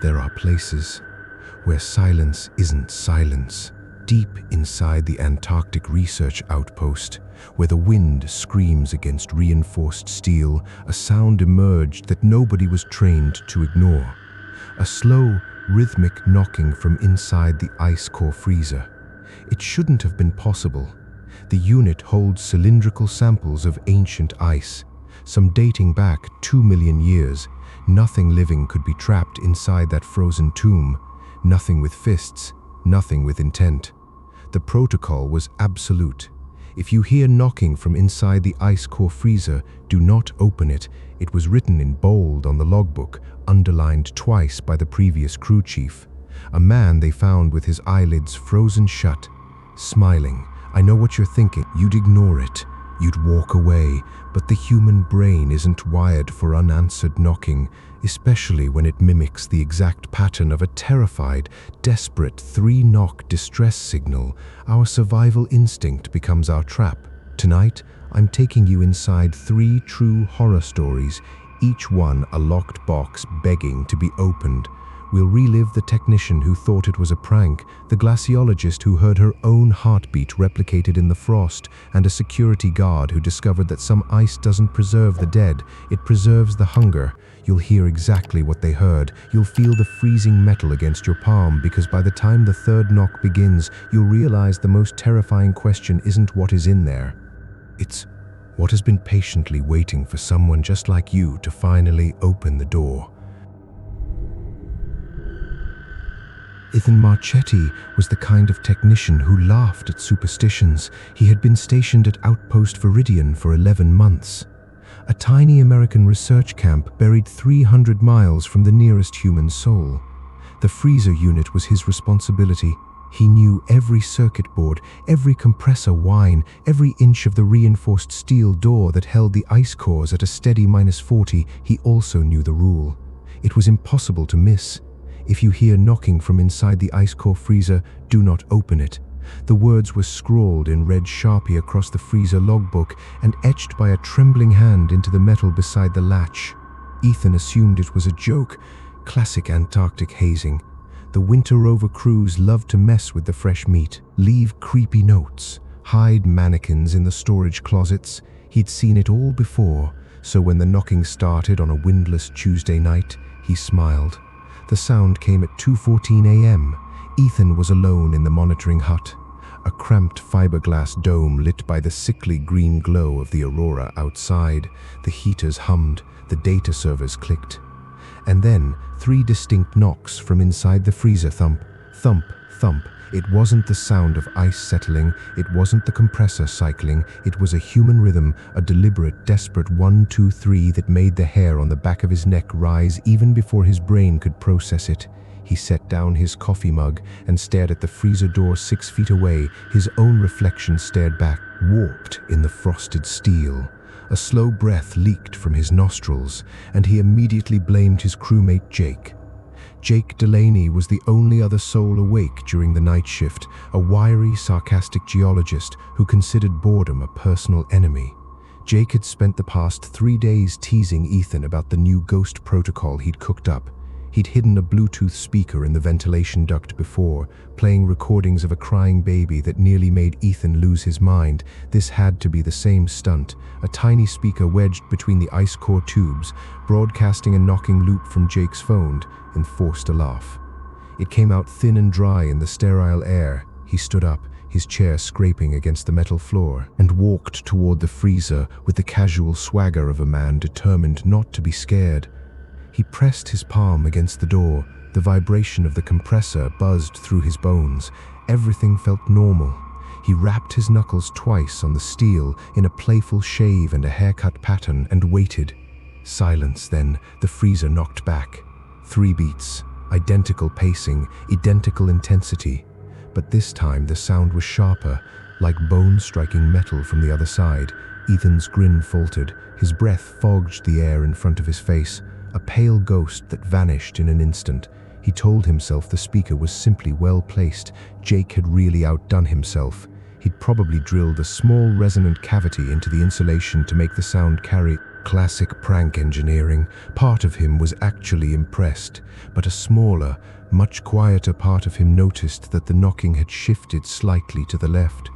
there are places where silence isn't silence. Deep inside the Antarctic research outpost, where the wind screams against reinforced steel, a sound emerged that nobody was trained to ignore. A slow, rhythmic knocking from inside the ice core freezer. It shouldn't have been possible. The unit holds cylindrical samples of ancient ice, some dating back 2 million years. Nothing living could be trapped inside that frozen tomb. Nothing with fists, nothing with intent. The protocol was absolute. If you hear knocking from inside the ice core freezer, do not open it. It was written in bold on the logbook, underlined twice by the previous crew chief. A man they found with his eyelids frozen shut, smiling. I know what you're thinking. You'd ignore it. You'd walk away. But the human brain isn't wired for unanswered knocking, especially when it mimics the exact pattern of a terrified, desperate 3-knock distress signal. Our survival instinct becomes our trap. Tonight, I'm taking you inside 3 true horror stories, each one a locked box begging to be opened. We'll relive the technician who thought it was a prank, the glaciologist who heard her own heartbeat replicated in the frost, and a security guard who discovered that some ice doesn't preserve the dead, it preserves the hunger. You'll hear exactly what they heard. You'll feel the freezing metal against your palm, because by the time the 3rd knock begins, you'll realize the most terrifying question isn't what is in there. It's what has been patiently waiting for someone just like you to finally open the door. Ethan Marchetti was the kind of technician who laughed at superstitions. He had been stationed at Outpost Viridian for 11 months. A tiny American research camp buried 300 miles from the nearest human soul. The freezer unit was his responsibility. He knew every circuit board, every compressor whine, every inch of the reinforced steel door that held the ice cores at a steady -40. He also knew the rule. It was impossible to miss. If you hear knocking from inside the ice core freezer, do not open it. The words were scrawled in red Sharpie across the freezer logbook and etched by a trembling hand into the metal beside the latch. Ethan assumed it was a joke, classic Antarctic hazing. The winter rover crews loved to mess with the fresh meat, leave creepy notes, hide mannequins in the storage closets. He'd seen it all before, so when the knocking started on a windless Tuesday night, he smiled. The sound came at 2:14 a.m. Ethan was alone in the monitoring hut, a cramped fiberglass dome lit by the sickly green glow of the aurora outside. The heaters hummed, the data servers clicked. And then 3 distinct knocks from inside the freezer. Thump, thump, thump. It wasn't the sound of ice settling, it wasn't the compressor cycling, it was a human rhythm, a deliberate, desperate 1, 2, 3 that made the hair on the back of his neck rise even before his brain could process it. He set down his coffee mug and stared at the freezer door 6 feet away. His own reflection stared back, warped in the frosted steel. A slow breath leaked from his nostrils, and he immediately blamed his crewmate Jake. Jake Delaney was the only other soul awake during the night shift, a wiry, sarcastic geologist who considered boredom a personal enemy. Jake had spent the past 3 days teasing Ethan about the new ghost protocol he'd cooked up. He'd hidden a Bluetooth speaker in the ventilation duct before, playing recordings of a crying baby that nearly made Ethan lose his mind. This had to be the same stunt, a tiny speaker wedged between the ice core tubes, broadcasting a knocking loop from Jake's phone, enforced a laugh. It came out thin and dry in the sterile air. He stood up, his chair scraping against the metal floor, and walked toward the freezer with the casual swagger of a man determined not to be scared. He pressed his palm against the door. The vibration of the compressor buzzed through his bones. Everything felt normal. He rapped his knuckles twice on the steel in a playful shave and a haircut pattern and waited. Silence, then the freezer knocked back. 3 beats, identical pacing, identical intensity. But this time the sound was sharper, like bone striking metal from the other side. Ethan's grin faltered. His breath fogged the air in front of his face. A pale ghost that vanished in an instant. He told himself the speaker was simply well placed. Jake had really outdone himself. He'd probably drilled a small resonant cavity into the insulation to make the sound carry. Classic prank engineering. Part of him was actually impressed, but a smaller, much quieter part of him noticed that the knocking had shifted slightly to the left,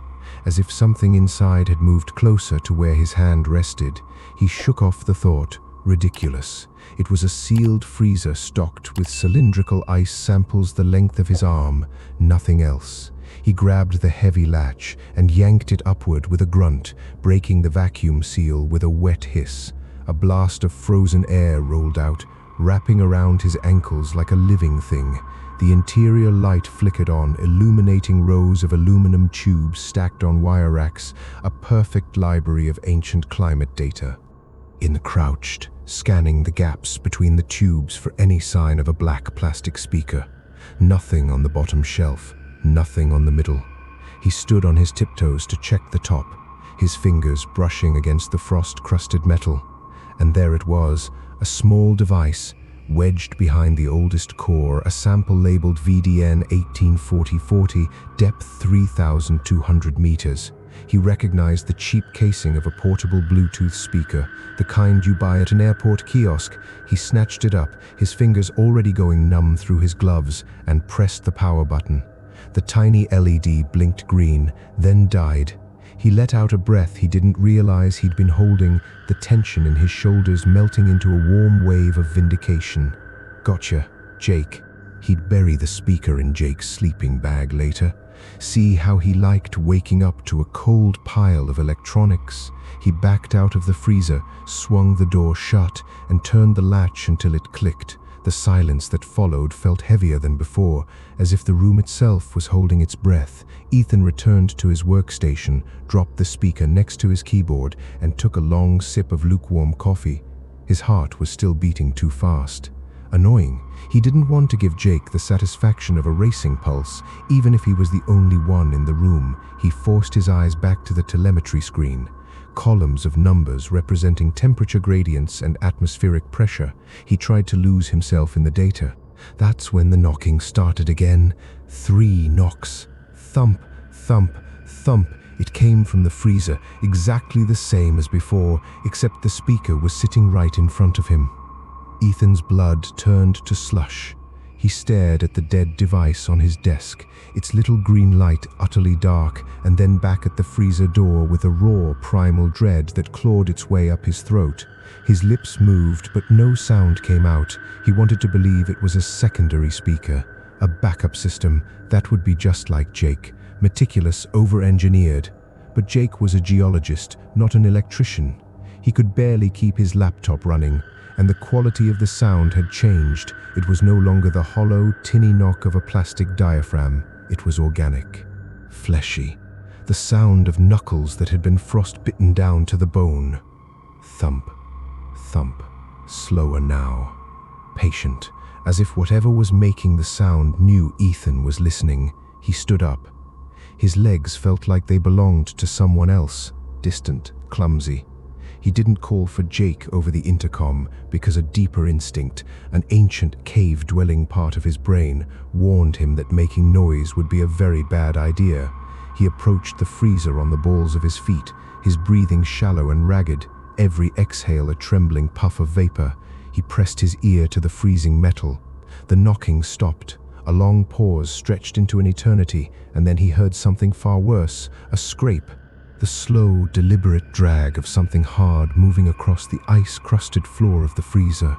as if something inside had moved closer to where his hand rested. He shook off the thought. Ridiculous. It was a sealed freezer stocked with cylindrical ice samples the length of his arm, nothing else. He grabbed the heavy latch and yanked it upward with a grunt, breaking the vacuum seal with a wet hiss. A blast of frozen air rolled out, wrapping around his ankles like a living thing. The interior light flickered on, illuminating rows of aluminum tubes stacked on wire racks, a perfect library of ancient climate data. Ethan crouched, scanning the gaps between the tubes for any sign of a black plastic speaker. Nothing on the bottom shelf, nothing on the middle. He stood on his tiptoes to check the top, his fingers brushing against the frost-crusted metal. And there it was, a small device, wedged behind the oldest core, a sample labeled VDN 184040, depth 3,200 meters. He recognized the cheap casing of a portable Bluetooth speaker, the kind you buy at an airport kiosk. He snatched it up, his fingers already going numb through his gloves, and pressed the power button. The tiny LED blinked green, then died. He let out a breath he didn't realize he'd been holding, the tension in his shoulders melting into a warm wave of vindication. Gotcha, Jake. He'd bury the speaker in Jake's sleeping bag later. See how he liked waking up to a cold pile of electronics. He backed out of the freezer, swung the door shut, and turned the latch until it clicked. The silence that followed felt heavier than before, as if the room itself was holding its breath. Ethan returned to his workstation, dropped the speaker next to his keyboard, and took a long sip of lukewarm coffee. His heart was still beating too fast. Annoying. He didn't want to give Jake the satisfaction of a racing pulse, even if he was the only one in the room. He forced his eyes back to the telemetry screen. Columns of numbers representing temperature gradients and atmospheric pressure. He tried to lose himself in the data. That's when the knocking started again. 3 knocks. Thump, thump, thump. It came from the freezer, exactly the same as before, except the speaker was sitting right in front of him. Ethan's blood turned to slush. He stared at the dead device on his desk, its little green light utterly dark, and then back at the freezer door with a raw, primal dread that clawed its way up his throat. His lips moved, but no sound came out. He wanted to believe it was a secondary speaker, a backup system that would be just like Jake, meticulous, over-engineered. But Jake was a geologist, not an electrician. He could barely keep his laptop running, and the quality of the sound had changed. It was no longer the hollow, tinny knock of a plastic diaphragm. It was organic, fleshy, the sound of knuckles that had been frostbitten down to the bone. Thump, thump, slower now. Patient, as if whatever was making the sound knew Ethan was listening. He stood up. His legs felt like they belonged to someone else, distant, clumsy. He didn't call for Jake over the intercom because a deeper instinct, an ancient cave-dwelling part of his brain, warned him that making noise would be a very bad idea. He approached the freezer on the balls of his feet, his breathing shallow and ragged, every exhale a trembling puff of vapor. He pressed his ear to the freezing metal. The knocking stopped. A long pause stretched into an eternity, and then he heard something far worse, a scrape. The slow, deliberate drag of something hard moving across the ice-crusted floor of the freezer,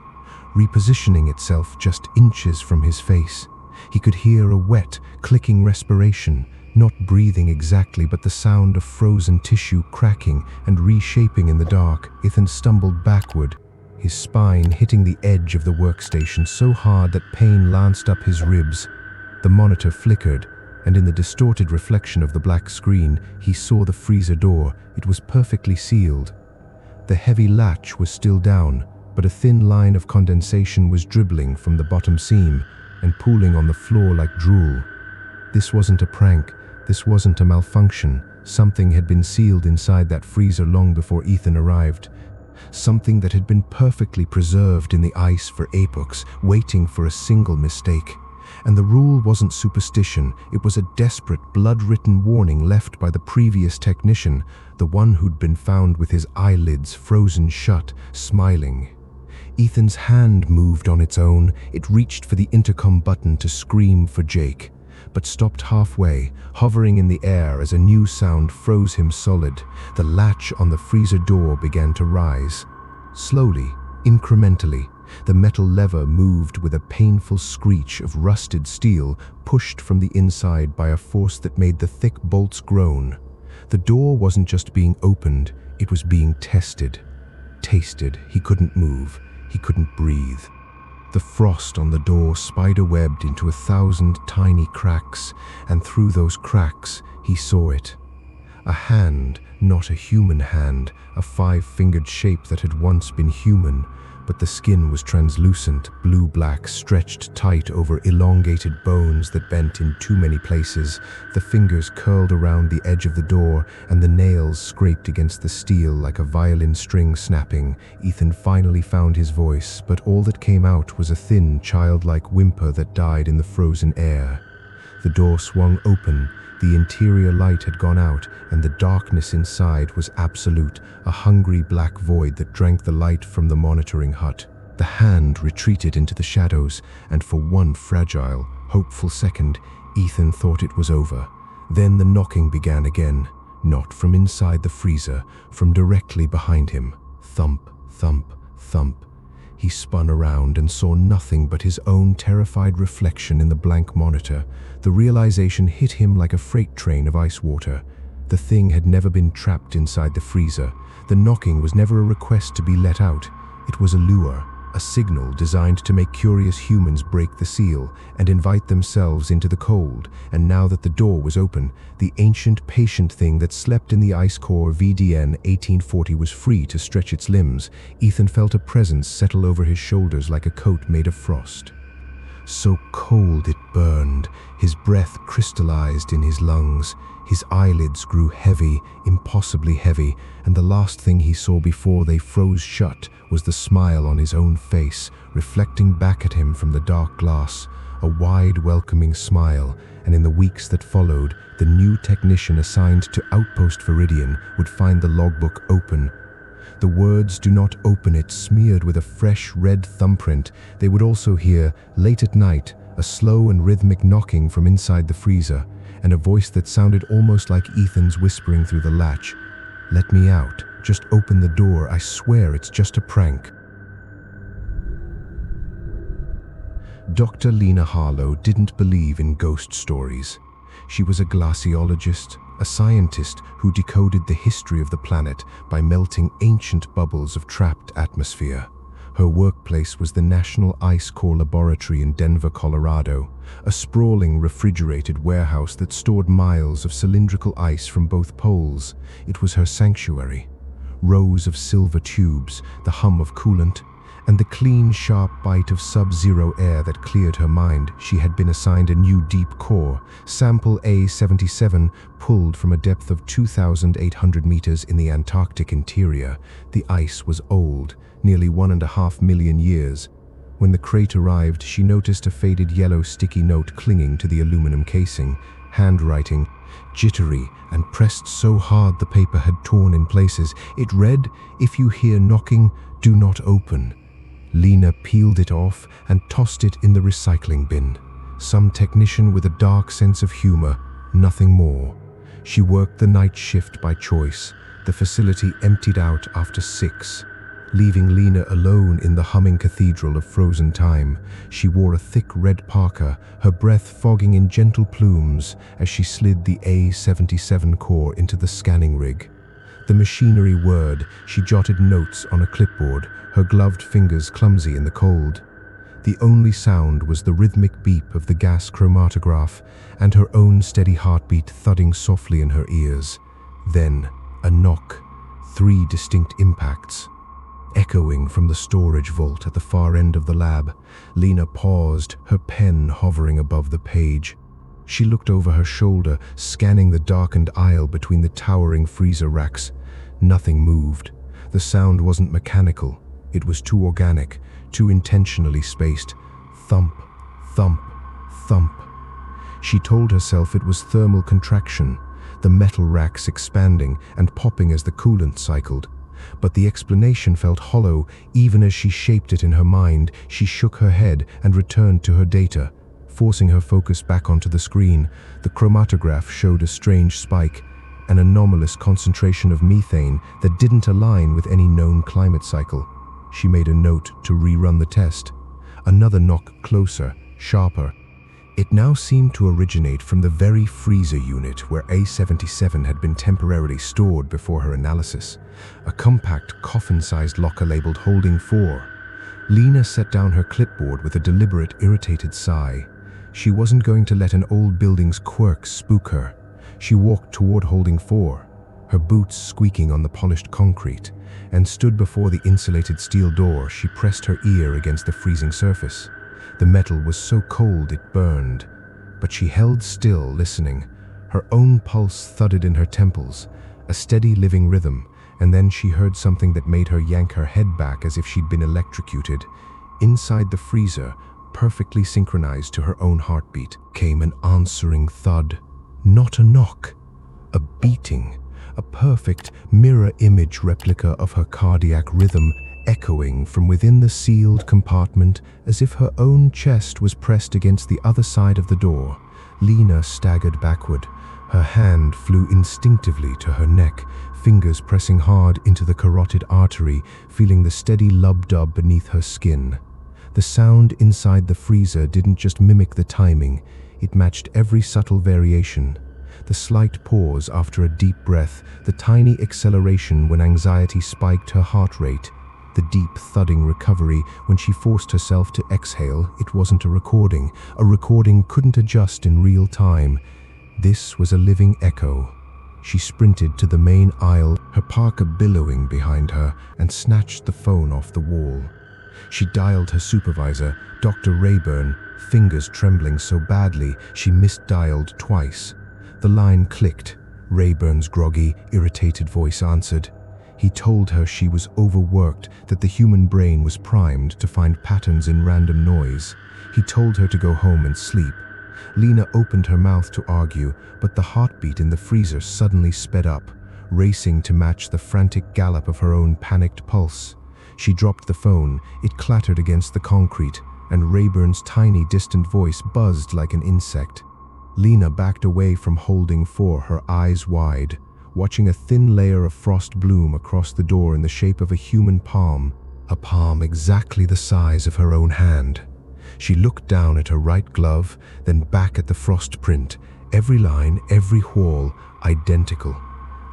repositioning itself just inches from his face. He could hear a wet, clicking respiration, not breathing exactly, but the sound of frozen tissue cracking and reshaping in the dark. Ethan stumbled backward, his spine hitting the edge of the workstation so hard that pain lanced up his ribs. The monitor flickered, and in the distorted reflection of the black screen, he saw the freezer door. It was perfectly sealed. The heavy latch was still down, but a thin line of condensation was dribbling from the bottom seam and pooling on the floor like drool. This wasn't a prank. This wasn't a malfunction. Something had been sealed inside that freezer long before Ethan arrived. Something that had been perfectly preserved in the ice for epochs, waiting for a single mistake. And the rule wasn't superstition, it was a desperate, blood-written warning left by the previous technician. the one who'd been found with his eyelids frozen shut, smiling. Ethan's hand moved on its own. It reached for the intercom button to scream for Jake, but stopped halfway, hovering in the air as a new sound froze him solid. The latch on the freezer door began to rise. Slowly, incrementally, the metal lever moved with a painful screech of rusted steel pushed from the inside by a force that made the thick bolts groan. The door wasn't just being opened, it was being tested. Tasted, he couldn't move, he couldn't breathe. The frost on the door spider-webbed into 1,000 tiny cracks, and through those cracks, he saw it. A hand, not a human hand, a 5-fingered shape that had once been human, but the skin was translucent, blue-black, stretched tight over elongated bones that bent in too many places. The fingers curled around the edge of the door, and the nails scraped against the steel like a violin string snapping. Ethan finally found his voice, but all that came out was a thin, childlike whimper that died in the frozen air. The door swung open. The interior light had gone out, and the darkness inside was absolute, a hungry black void that drank the light from the monitoring hut. The hand retreated into the shadows, and for one fragile, hopeful second, Ethan thought it was over. Then the knocking began again, not from inside the freezer, from directly behind him. Thump, thump, thump. He spun around and saw nothing but his own terrified reflection in the blank monitor. The realization hit him like a freight train of ice water. The thing had never been trapped inside the freezer. The knocking was never a request to be let out. It was a lure, a signal designed to make curious humans break the seal and invite themselves into the cold. And now that the door was open, the ancient, patient thing that slept in the ice core VDN 1840 was free to stretch its limbs. Ethan felt a presence settle over his shoulders like a coat made of frost. So cold it burned. His breath crystallized in his lungs. His eyelids grew heavy, impossibly heavy, and the last thing he saw before they froze shut was the smile on his own face, reflecting back at him from the dark glass. A wide, welcoming smile, and in the weeks that followed, the new technician assigned to Outpost Viridian would find the logbook open. The words "do not open it" smeared with a fresh red thumbprint. They would also hear, late at night, a slow and rhythmic knocking from inside the freezer, and a voice that sounded almost like Ethan's whispering through the latch. "Let me out. Just open the door. I swear it's just a prank." Dr. Lena Harlow didn't believe in ghost stories. She was a glaciologist, a scientist who decoded the history of the planet by melting ancient bubbles of trapped atmosphere. Her workplace was the National Ice Core Laboratory in Denver, Colorado, a sprawling refrigerated warehouse that stored miles of cylindrical ice from both poles. It was her sanctuary. Rows of silver tubes, the hum of coolant, and the clean, sharp bite of sub-zero air that cleared her mind. She had been assigned a new deep core, sample A77, pulled from a depth of 2,800 meters in the Antarctic interior. The ice was old, nearly 1.5 million years. When the crate arrived, she noticed a faded yellow sticky note clinging to the aluminum casing. Handwriting, jittery, and pressed so hard the paper had torn in places. It read, "If you hear knocking, do not open." Lena peeled it off and tossed it in the recycling bin. Some technician with a dark sense of humor, nothing more. She worked the night shift by choice. The facility emptied out after 6. Leaving Lena alone in the humming cathedral of frozen time. She wore a thick red parka, her breath fogging in gentle plumes as she slid the A77 core into the scanning rig. The machinery whirred. She jotted notes on a clipboard, her gloved fingers clumsy in the cold. The only sound was the rhythmic beep of the gas chromatograph and her own steady heartbeat thudding softly in her ears. Then, a knock. 3 distinct impacts. Echoing from the storage vault at the far end of the lab, Lena paused, her pen hovering above the page. She looked over her shoulder, scanning the darkened aisle between the towering freezer racks. Nothing moved. The sound wasn't mechanical. It was too organic, too intentionally spaced. Thump, thump, thump. She told herself it was thermal contraction. the metal racks expanding and popping as the coolant cycled. But the explanation felt hollow. Even as she shaped it in her mind, she shook her head and returned to her data, forcing her focus back onto the screen. The chromatograph showed a strange spike, an anomalous concentration of methane that didn't align with any known climate cycle. She made a note to rerun the test. Another knock closer, sharper. It now seemed to originate from the very freezer unit where A77 had been temporarily stored before her analysis. A compact, coffin-sized locker labeled Holding 4. Lena set down her clipboard with a deliberate, irritated sigh. She wasn't going to let an old building's quirks spook her. She walked toward Holding 4, her boots squeaking on the polished concrete, and stood before the insulated steel door. She pressed her ear against the freezing surface. The metal was so cold it burned, but she held still, listening. Her own pulse thudded in her temples, a steady living rhythm, and then she heard something that made her yank her head back as if she'd been electrocuted. Inside the freezer, perfectly synchronized to her own heartbeat, came an answering thud. Not a knock, a beating, a perfect mirror image replica of her cardiac rhythm, echoing from within the sealed compartment as if her own chest was pressed against the other side of the door. Lena staggered backward. Her hand flew instinctively to her neck, fingers pressing hard into the carotid artery, feeling the steady lub-dub beneath her skin. The sound inside the freezer didn't just mimic the timing, it matched every subtle variation. The slight pause after a deep breath, the tiny acceleration when anxiety spiked her heart rate, the deep thudding recovery when she forced herself to exhale. It wasn't a recording. A recording couldn't adjust in real time. This was a living echo. She sprinted to the main aisle, her parka billowing behind her, and snatched the phone off the wall. She dialed her supervisor, Dr. Rayburn, fingers trembling so badly she misdialed twice. The line clicked. Rayburn's groggy, irritated voice answered. He told her she was overworked, that the human brain was primed to find patterns in random noise. He told her to go home and sleep. Lena opened her mouth to argue, but the heartbeat in the freezer suddenly sped up, racing to match the frantic gallop of her own panicked pulse. She dropped the phone. It clattered against the concrete, and Rayburn's tiny, distant voice buzzed like an insect. Lena backed away from Holding 4, her eyes wide, watching a thin layer of frost bloom across the door in the shape of a human palm, a palm exactly the size of her own hand. She looked down at her right glove, then back at the frost print, every line, every whorl, identical.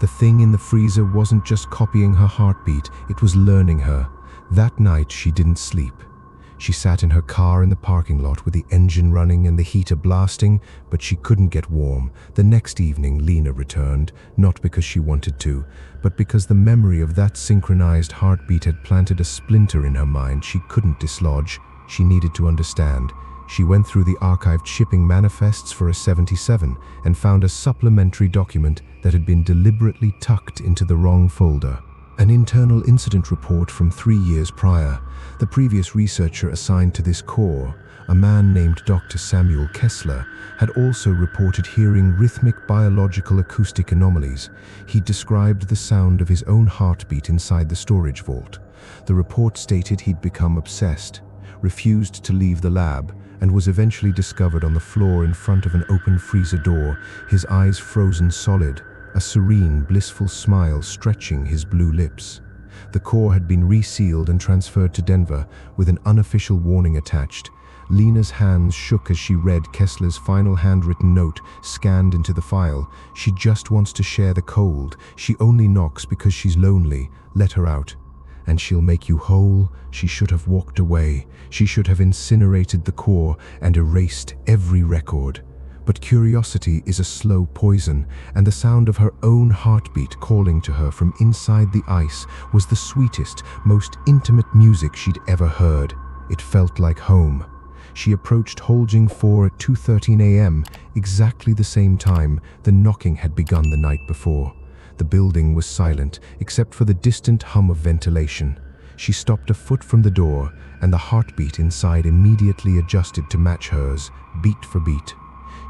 The thing in the freezer wasn't just copying her heartbeat, it was learning her. That night she didn't sleep. She sat in her car in the parking lot with the engine running and the heater blasting, but she couldn't get warm. The next evening, Lena returned, not because she wanted to, but because the memory of that synchronized heartbeat had planted a splinter in her mind she couldn't dislodge. She needed to understand. She went through the archived shipping manifests for a 77 and found a supplementary document that had been deliberately tucked into the wrong folder. An internal incident report from 3 years prior. The previous researcher assigned to this core, a man named Dr. Samuel Kessler, had also reported hearing rhythmic biological acoustic anomalies. He described the sound of his own heartbeat inside the storage vault. The report stated he'd become obsessed, refused to leave the lab, and was eventually discovered on the floor in front of an open freezer door, his eyes frozen solid, a serene, blissful smile stretching his blue lips. The core had been resealed and transferred to Denver, with an unofficial warning attached. Lena's hands shook as she read Kessler's final handwritten note, scanned into the file. She just wants to share the cold. She only knocks because she's lonely. Let her out. And she'll make you whole. She should have walked away. She should have incinerated the core and erased every record. But curiosity is a slow poison, and the sound of her own heartbeat calling to her from inside the ice was the sweetest, most intimate music she'd ever heard. It felt like home. She approached Holding 4 at 2:13 a.m., exactly the same time the knocking had begun the night before. The building was silent, except for the distant hum of ventilation. She stopped a foot from the door, and the heartbeat inside immediately adjusted to match hers, beat for beat.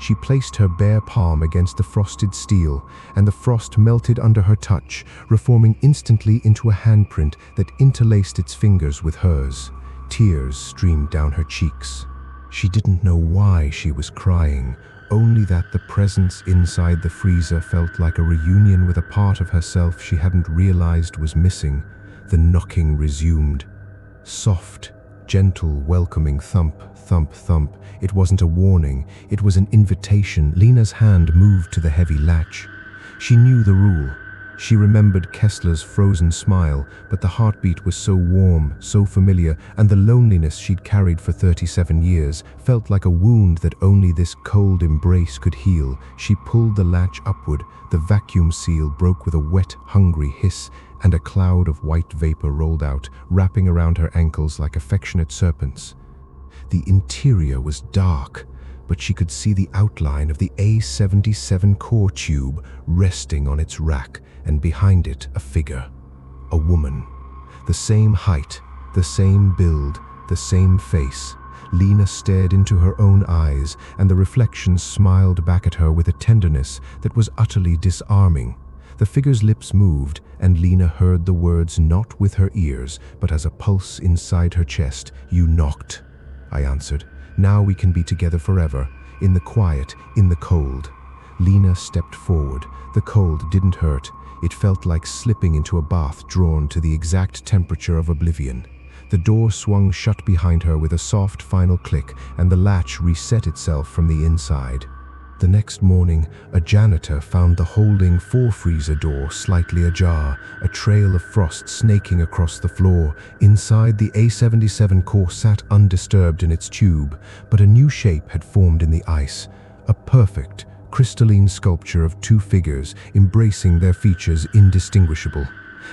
She placed her bare palm against the frosted steel, and the frost melted under her touch, reforming instantly into a handprint that interlaced its fingers with hers. Tears streamed down her cheeks. She didn't know why she was crying, only that the presence inside the freezer felt like a reunion with a part of herself she hadn't realized was missing. The knocking resumed. Soft, gentle, welcoming thump, thump, thump. It wasn't a warning, it was an invitation. Lena's hand moved to the heavy latch. She knew the rule. She remembered Kessler's frozen smile, but the heartbeat was so warm, so familiar, and the loneliness she'd carried for 37 years felt like a wound that only this cold embrace could heal. She pulled the latch upward. The vacuum seal broke with a wet, hungry hiss, and a cloud of white vapor rolled out, wrapping around her ankles like affectionate serpents. The interior was dark, but she could see the outline of the A-77 core tube resting on its rack, and behind it a figure. A woman. The same height, the same build, the same face. Lena stared into her own eyes, and the reflection smiled back at her with a tenderness that was utterly disarming. The figure's lips moved, and Lena heard the words not with her ears, but as a pulse inside her chest. "You knocked," I answered. "Now we can be together forever, in the quiet, in the cold." Lena stepped forward. The cold didn't hurt. It felt like slipping into a bath drawn to the exact temperature of oblivion. The door swung shut behind her with a soft final click, and the latch reset itself from the inside. The next morning, a janitor found the holding freezer door slightly ajar, a trail of frost snaking across the floor. Inside, the A-77 core sat undisturbed in its tube, but a new shape had formed in the ice. A perfect, crystalline sculpture of two figures, embracing their features indistinguishable.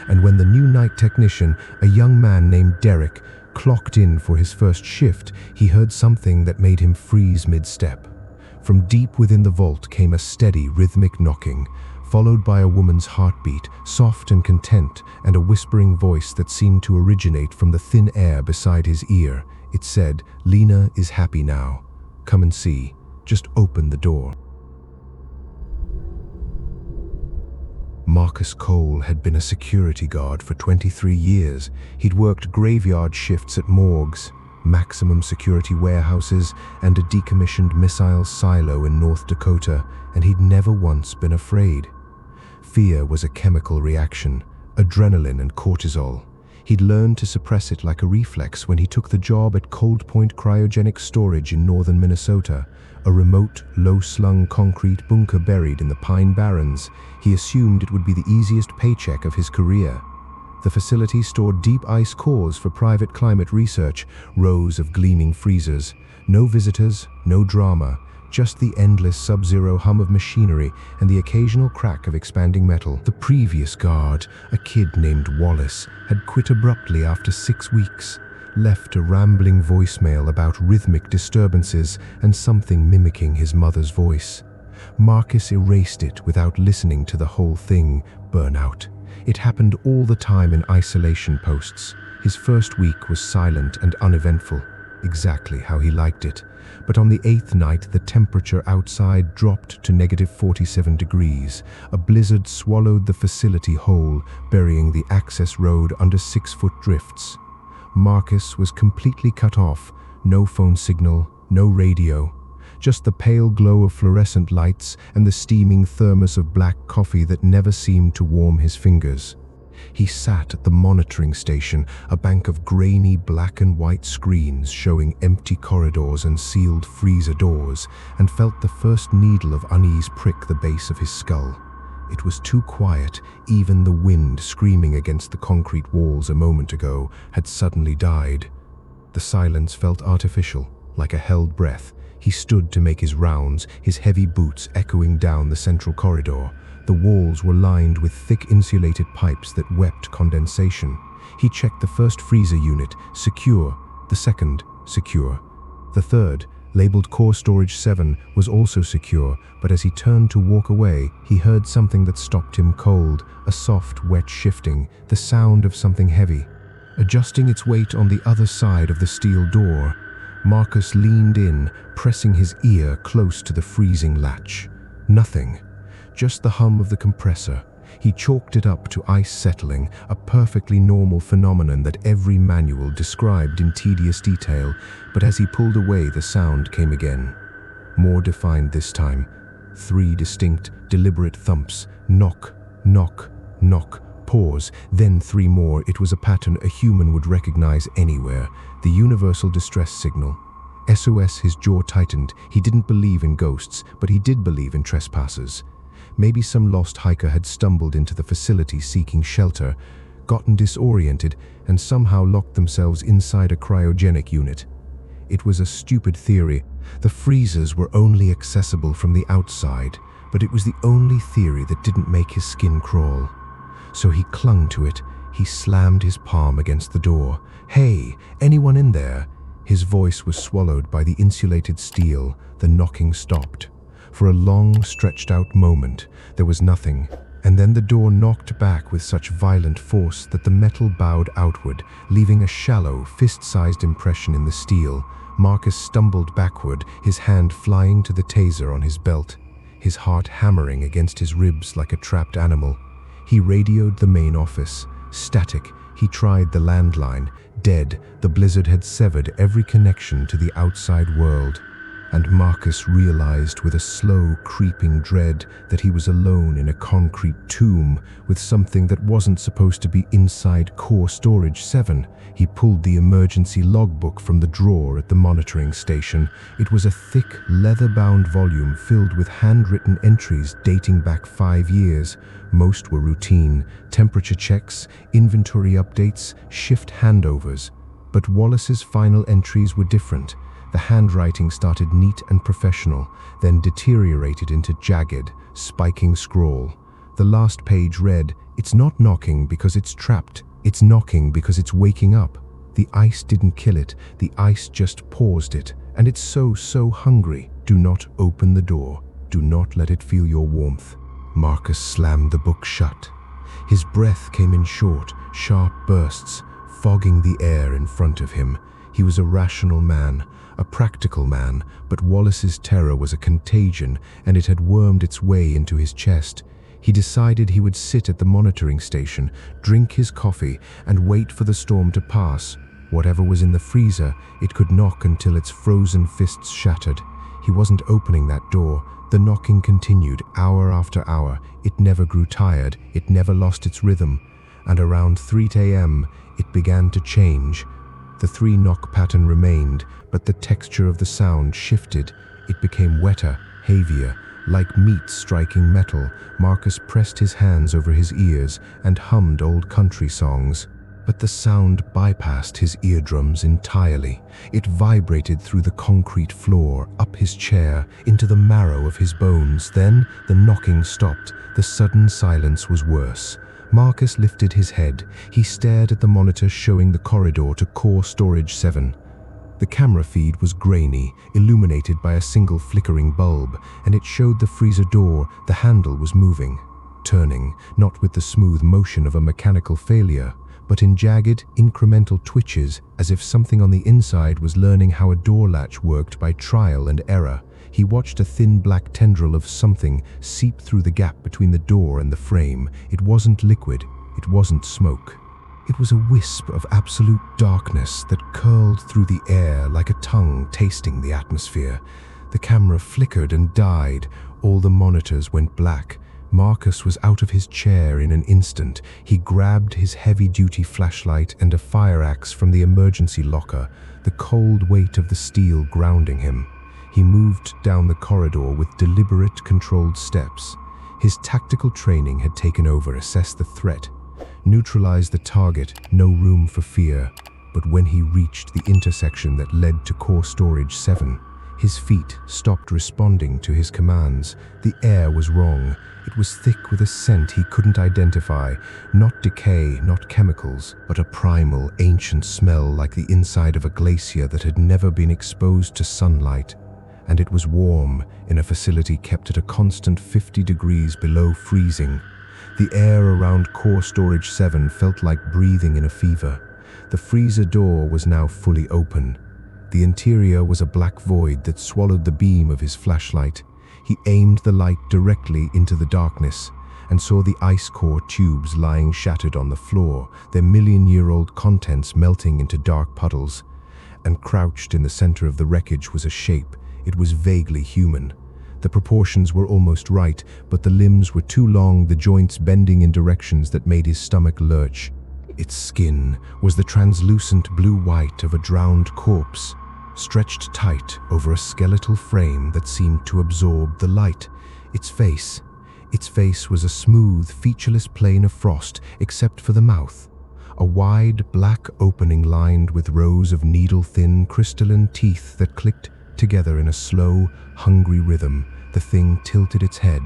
And when the new night technician, a young man named Derek, clocked in for his first shift, he heard something that made him freeze mid-step. From deep within the vault came a steady, rhythmic knocking, followed by a woman's heartbeat, soft and content, and a whispering voice that seemed to originate from the thin air beside his ear. It said, "Lena is happy now. Come and see. Just open the door." Marcus Cole had been a security guard for 23 years. He'd worked graveyard shifts at morgues, maximum security warehouses, and a decommissioned missile silo in North Dakota, and he'd never once been afraid. Fear was a chemical reaction, adrenaline and cortisol. He'd learned to suppress it like a reflex when he took the job at ColdPoint cryogenic storage in northern Minnesota, a remote, low-slung concrete bunker buried in the Pine Barrens. He assumed it would be the easiest paycheck of his career. The facility stored deep ice cores for private climate research, rows of gleaming freezers. No visitors, no drama, just the endless sub-zero hum of machinery and the occasional crack of expanding metal. The previous guard, a kid named Wallace, had quit abruptly after 6 weeks, left a rambling voicemail about rhythmic disturbances and something mimicking his mother's voice. Marcus erased it without listening to the whole thing. Burnout. It happened all the time in isolation posts. His first week was silent and uneventful, exactly how he liked it. But on the 8th night, the temperature outside dropped to -47 degrees. A blizzard swallowed the facility whole, burying the access road under 6-foot drifts. Marcus was completely cut off. No phone signal, no radio. Just the pale glow of fluorescent lights and the steaming thermos of black coffee that never seemed to warm his fingers. He sat at the monitoring station, a bank of grainy black and white screens showing empty corridors and sealed freezer doors, and felt the first needle of unease prick the base of his skull. It was too quiet. Even the wind screaming against the concrete walls a moment ago had suddenly died. The silence felt artificial, like a held breath. He stood to make his rounds, his heavy boots echoing down the central corridor. The walls were lined with thick insulated pipes that wept condensation. He checked the first freezer unit, secure. The second, secure. The third, labeled Core Storage 7, was also secure, but as he turned to walk away, he heard something that stopped him cold, a soft, wet shifting, the sound of something heavy. Adjusting its weight on the other side of the steel door, Marcus leaned in, pressing his ear close to the freezing latch. Nothing. Just the hum of the compressor. He chalked it up to ice settling, a perfectly normal phenomenon that every manual described in tedious detail, but as he pulled away, the sound came again. More defined this time. 3 distinct, deliberate thumps. Knock, knock, knock, pause, then 3 more. It was a pattern a human would recognize anywhere. The universal distress signal. SOS, his jaw tightened. He didn't believe in ghosts, but he did believe in trespassers. Maybe some lost hiker had stumbled into the facility seeking shelter, gotten disoriented, and somehow locked themselves inside a cryogenic unit. It was a stupid theory. The freezers were only accessible from the outside, but it was the only theory that didn't make his skin crawl. So he clung to it. He slammed his palm against the door. "Hey, anyone in there?" His voice was swallowed by the insulated steel. The knocking stopped. For a long, stretched-out moment, there was nothing, and then the door knocked back with such violent force that the metal bowed outward, leaving a shallow, fist-sized impression in the steel. Marcus stumbled backward, his hand flying to the taser on his belt, his heart hammering against his ribs like a trapped animal. He radioed the main office. Static. He tried the landline. Dead. The blizzard had severed every connection to the outside world. And Marcus realized with a slow, creeping dread that he was alone in a concrete tomb with something that wasn't supposed to be inside Core Storage 7. He pulled the emergency logbook from the drawer at the monitoring station. It was a thick, leather-bound volume filled with handwritten entries dating back 5 years. Most were routine: temperature checks, inventory updates, shift handovers. But Wallace's final entries were different. The handwriting started neat and professional, then deteriorated into jagged, spiking scrawl. The last page read, "It's not knocking because it's trapped. It's knocking because it's waking up. The ice didn't kill it. The ice just paused it. And it's so hungry. Do not open the door. Do not let it feel your warmth." Marcus slammed the book shut. His breath came in short, sharp bursts, fogging the air in front of him. He was a rational man, a practical man, but Wallace's terror was a contagion, and it had wormed its way into his chest. He decided he would sit at the monitoring station, drink his coffee, and wait for the storm to pass. Whatever was in the freezer, it could knock until its frozen fists shattered. He wasn't opening that door. The knocking continued, hour after hour. It never grew tired. It never lost its rhythm. And around 3 a.m., it began to change. The 3-knock pattern remained, but the texture of the sound shifted. It became wetter, heavier, like meat striking metal. Marcus pressed his hands over his ears and hummed old country songs. But the sound bypassed his eardrums entirely. It vibrated through the concrete floor, up his chair, into the marrow of his bones. Then the knocking stopped. The sudden silence was worse. Marcus lifted his head. He stared at the monitor showing the corridor to Core Storage 7. The camera feed was grainy, illuminated by a single flickering bulb, and it showed the freezer door. The handle was moving, turning, not with the smooth motion of a mechanical failure, but in jagged, incremental twitches, as if something on the inside was learning how a door latch worked by trial and error. He watched a thin black tendril of something seep through the gap between the door and the frame. It wasn't liquid. It wasn't smoke. It was a wisp of absolute darkness that curled through the air like a tongue tasting the atmosphere. The camera flickered and died. All the monitors went black. Marcus was out of his chair in an instant. He grabbed his heavy-duty flashlight and a fire axe from the emergency locker, the cold weight of the steel grounding him. He moved down the corridor with deliberate, controlled steps. His tactical training had taken over, assessed the threat, neutralized the target, no room for fear. But when he reached the intersection that led to Core Storage 7, his feet stopped responding to his commands. The air was wrong. It was thick with a scent he couldn't identify. Not decay, not chemicals, but a primal, ancient smell like the inside of a glacier that had never been exposed to sunlight. And it was warm, in a facility kept at a constant 50 degrees below freezing. The air around Core Storage 7 felt like breathing in a fever. The freezer door was now fully open. The interior was a black void that swallowed the beam of his flashlight. He aimed the light directly into the darkness and saw the ice core tubes lying shattered on the floor, their million-year-old contents melting into dark puddles. And crouched in the center of the wreckage was a shape. It was vaguely human. The proportions were almost right, but the limbs were too long, the joints bending in directions that made his stomach lurch. Its skin was the translucent blue-white of a drowned corpse, stretched tight over a skeletal frame that seemed to absorb the light. Its face was a smooth, featureless plane of frost, except for the mouth. A wide, black opening lined with rows of needle-thin, crystalline teeth that clicked together in a slow, hungry rhythm. The thing tilted its head.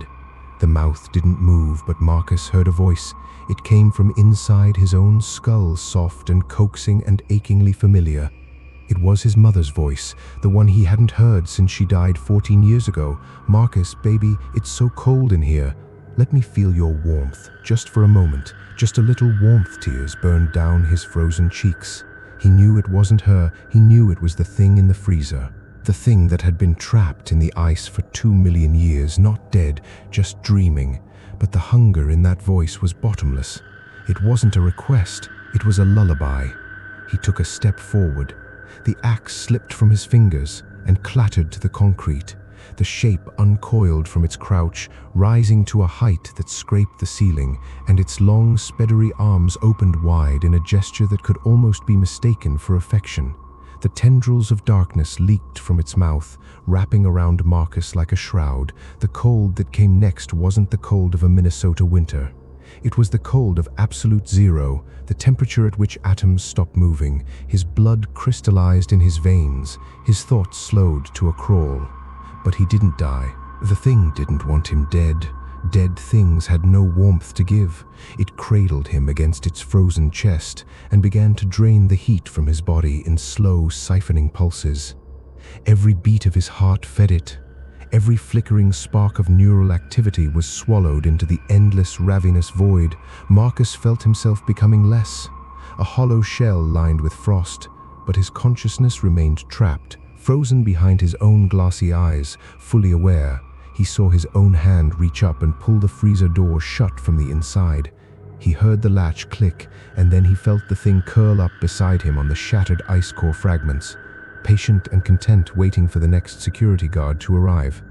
The mouth didn't move, but Marcus heard a voice. It came from inside his own skull, soft and coaxing and achingly familiar. It was his mother's voice, the one he hadn't heard since she died 14 years ago. "Marcus, baby, it's so cold in here. Let me feel your warmth, just for a moment." Just a little warmth. Tears burned down his frozen cheeks. He knew it wasn't her. He knew it was the thing in the freezer. The thing that had been trapped in the ice for 2 million years, not dead, just dreaming. But the hunger in that voice was bottomless. It wasn't a request, it was a lullaby. He took a step forward. The axe slipped from his fingers and clattered to the concrete. The shape uncoiled from its crouch, rising to a height that scraped the ceiling, and its long, speddery arms opened wide in a gesture that could almost be mistaken for affection. The tendrils of darkness leaked from its mouth, wrapping around Marcus like a shroud. The cold that came next wasn't the cold of a Minnesota winter. It was the cold of absolute zero, the temperature at which atoms stopped moving. His blood crystallized in his veins. His thoughts slowed to a crawl. But he didn't die. The thing didn't want him dead. Dead things had no warmth to give. It cradled him against its frozen chest and began to drain the heat from his body in slow, siphoning pulses. Every beat of his heart fed it. Every flickering spark of neural activity was swallowed into the endless, ravenous void. Marcus felt himself becoming less, a hollow shell lined with frost, but his consciousness remained trapped, frozen behind his own glassy eyes. Fully aware, he saw his own hand reach up and pull the freezer door shut from the inside. He heard the latch click, and then he felt the thing curl up beside him on the shattered ice core fragments, patient and content, waiting for the next security guard to arrive.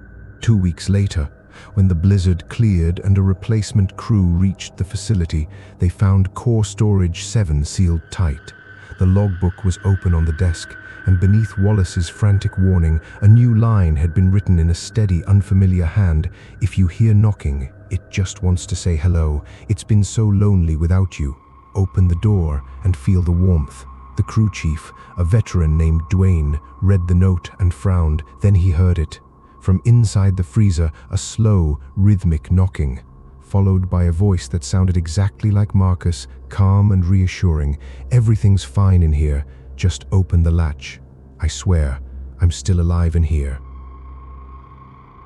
2 weeks later, when the blizzard cleared and a replacement crew reached the facility, they found Core Storage 7 sealed tight. The logbook was open on the desk, and beneath Wallace's frantic warning, a new line had been written in a steady, unfamiliar hand. "If you hear knocking, it just wants to say hello. It's been so lonely without you. Open the door and feel the warmth." The crew chief, a veteran named Dwayne, read the note and frowned. Then he heard it. From inside the freezer, a slow, rhythmic knocking, followed by a voice that sounded exactly like Marcus, calm and reassuring. "Everything's fine in here. Just open the latch. I swear, I'm still alive in here."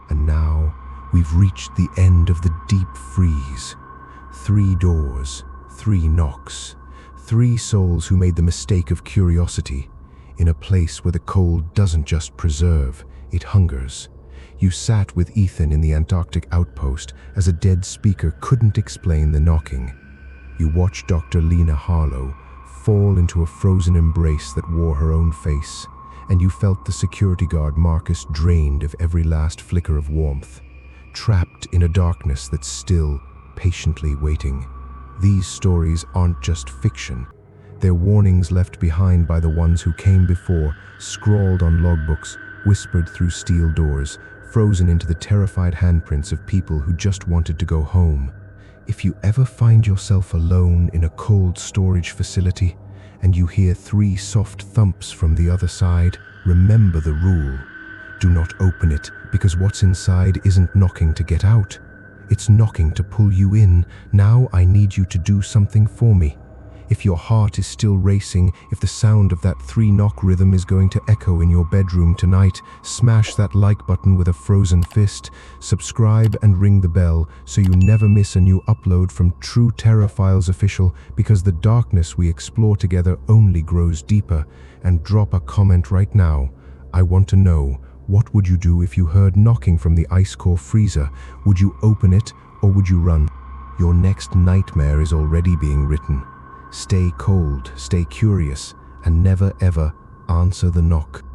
And now, we've reached the end of the deep freeze. 3 doors, 3 knocks, 3 souls who made the mistake of curiosity. In a place where the cold doesn't just preserve, it hungers. You sat with Ethan in the Antarctic outpost as a dead speaker couldn't explain the knocking. You watched Dr. Lena Harlow fall into a frozen embrace that wore her own face, and you felt the security guard Marcus drained of every last flicker of warmth, trapped in a darkness that's still patiently waiting. These stories aren't just fiction. They're warnings left behind by the ones who came before, scrawled on logbooks, whispered through steel doors, frozen into the terrified handprints of people who just wanted to go home. If you ever find yourself alone in a cold storage facility and you hear 3 soft thumps from the other side, remember the rule. Do not open it, because what's inside isn't knocking to get out. It's knocking to pull you in. Now I need you to do something for me. If your heart is still racing, if the sound of that 3-knock rhythm is going to echo in your bedroom tonight, smash that like button with a frozen fist, subscribe and ring the bell so you never miss a new upload from True Terror Files Official, because the darkness we explore together only grows deeper. And drop a comment right now. I want to know, what would you do if you heard knocking from the ice core freezer? Would you open it or would you run? Your next nightmare is already being written. Stay cold, stay curious, and never ever answer the knock.